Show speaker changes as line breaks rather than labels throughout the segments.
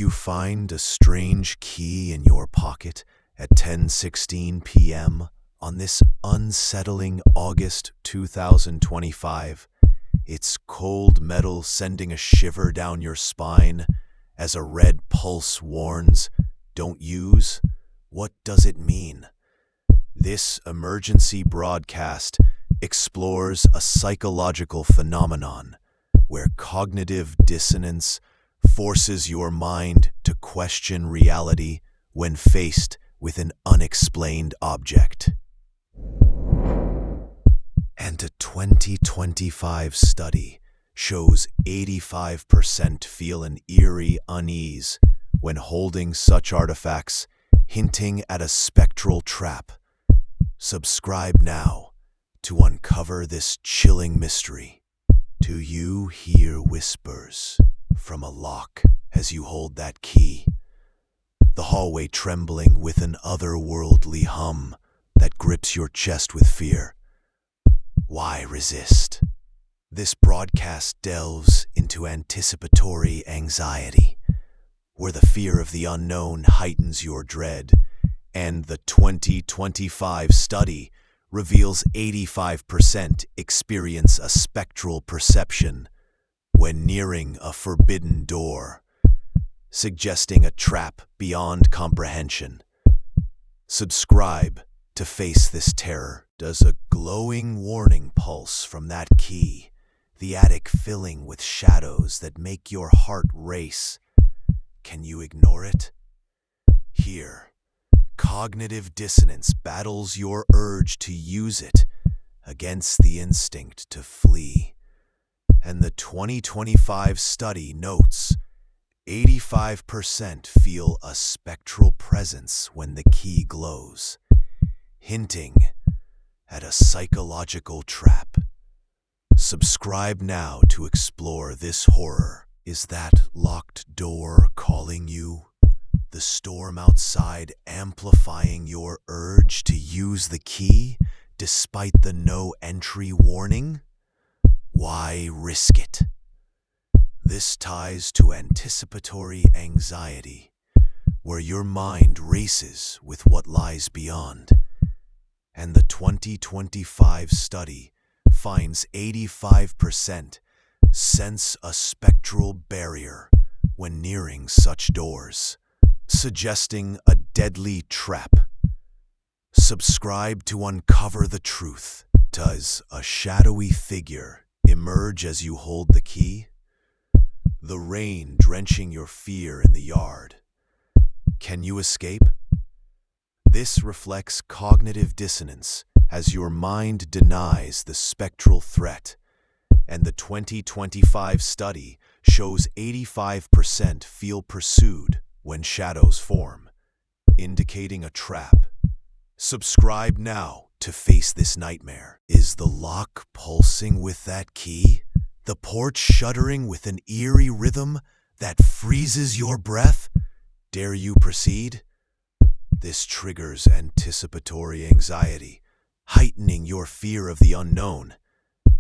you find a strange key in your pocket at 10:16 p.m. on this unsettling August 2025? Its cold metal sending a shiver down your spine as a red pulse warns, "Don't use"? What does it mean? This emergency broadcast explores a psychological phenomenon where cognitive dissonance forces your mind to question reality when faced with an unexplained object. And a 2025 study shows 85% feel an eerie unease when holding such artifacts, hinting at a spectral trap. Subscribe now to uncover this chilling mystery. Do you hear whispers from a lock as you hold that key? The hallway trembling with an otherworldly hum that grips your chest with fear. Why resist? This broadcast delves into anticipatory anxiety, where the fear of the unknown heightens your dread, and the 2025 study reveals 85% experience a spectral perception when nearing a forbidden door, suggesting a trap beyond comprehension. Subscribe to face this terror. Does a glowing warning pulse from that key, the attic filling with shadows that make your heart race? Can you ignore it? Here, cognitive dissonance battles your urge to use it against the instinct to flee. And the 2025 study notes 85% feel a spectral presence when the key glows, hinting at a psychological trap. Subscribe now to explore this horror. Is that locked door calling you? The storm outside amplifying your urge to use the key despite the no entry warning? Why risk it? This ties to anticipatory anxiety, where your mind races with what lies beyond. And the 2025 study finds 85% sense a spectral barrier when nearing such doors, suggesting a deadly trap. Subscribe to uncover the truth. Does a shadowy figure emerge as you hold the key? The rain drenching your fear in the yard. Can you escape? This reflects cognitive dissonance as your mind denies the spectral threat, and the 2025 study shows 85% feel pursued when shadows form, indicating a trap. Subscribe now to face this nightmare. Is the lock pulsing with that key? The porch shuddering with an eerie rhythm that freezes your breath? Dare you proceed? This triggers anticipatory anxiety, heightening your fear of the unknown.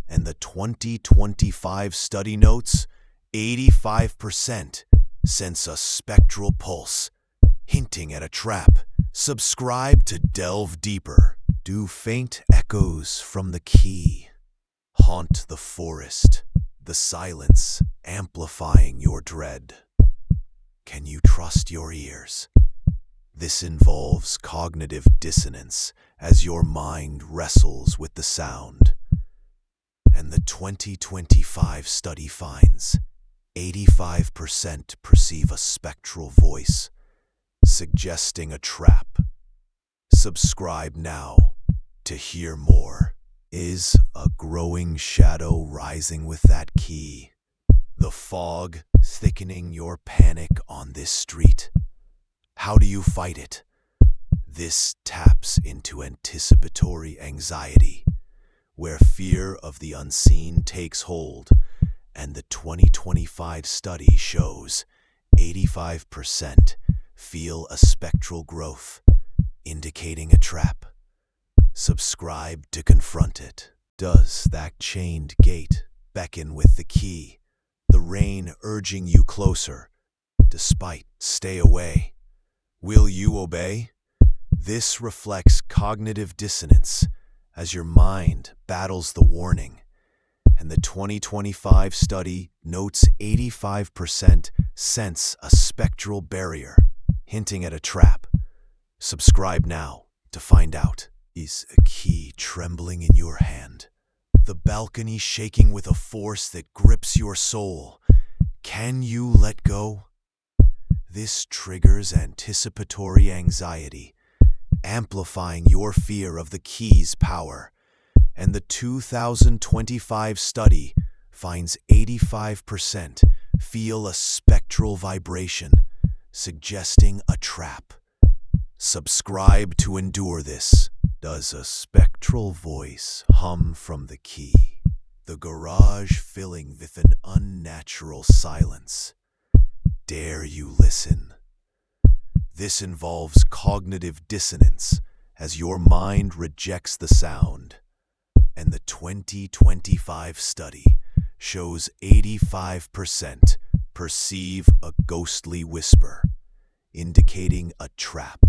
And the 2025 study notes 85% sense a spectral pulse, hinting at a trap. Subscribe to delve deeper. Do faint echoes from the key haunt the forest, the silence amplifying your dread? Can you trust your ears? This involves cognitive dissonance as your mind wrestles with the sound. And the 2025 study finds 85% perceive a spectral voice, suggesting a trap. Subscribe now to hear more. Is a growing shadow rising with that key? The fog thickening your panic on this street? How do you fight it? This taps into anticipatory anxiety, where fear of the unseen takes hold, and the 2025 study shows 85% feel a spectral growth, indicating a trap. Subscribe to confront it. Does that chained gate beckon with the key, the rain urging you closer? despite. Stay away. Will you obey? This reflects cognitive dissonance as your mind battles the warning. And the 2025 study notes 85% sense a spectral barrier, hinting at a trap. Subscribe now to find out. Is a key trembling in your hand? The balcony shaking with a force that grips your soul. Can you let go? This triggers anticipatory anxiety, amplifying your fear of the key's power. And the 2025 study finds 85% feel a spectral vibration, suggesting a trap. Subscribe to endure this. Does a spectral voice hum from the key, the garage filling with an unnatural silence? Dare you listen? This involves cognitive dissonance as your mind rejects the sound. And the 2025 study shows 85% perceive a ghostly whisper, indicating a trap.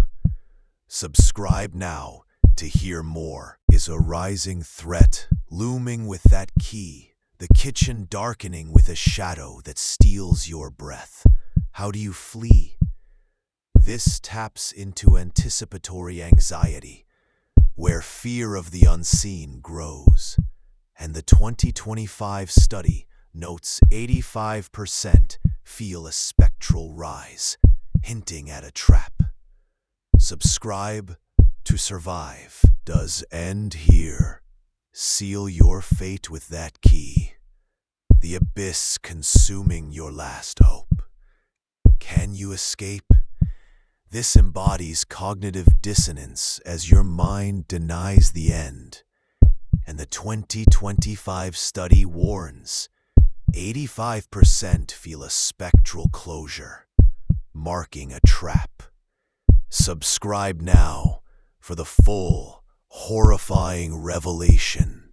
Subscribe now to hear more. Is a rising threat looming with that key? The kitchen darkening with a shadow that steals your breath. How do you flee? This taps into anticipatory anxiety, where fear of the unseen grows. And the 2025 study notes 85% feel a spectral rise, hinting at a trap. Subscribe to survive. Does end here. Seal your fate with that key. The abyss consuming your last hope. Can you escape? This embodies cognitive dissonance as your mind denies the end. And the 2025 study warns 85% feel a spectral closure, marking a trap. Subscribe now for the full, horrifying revelation.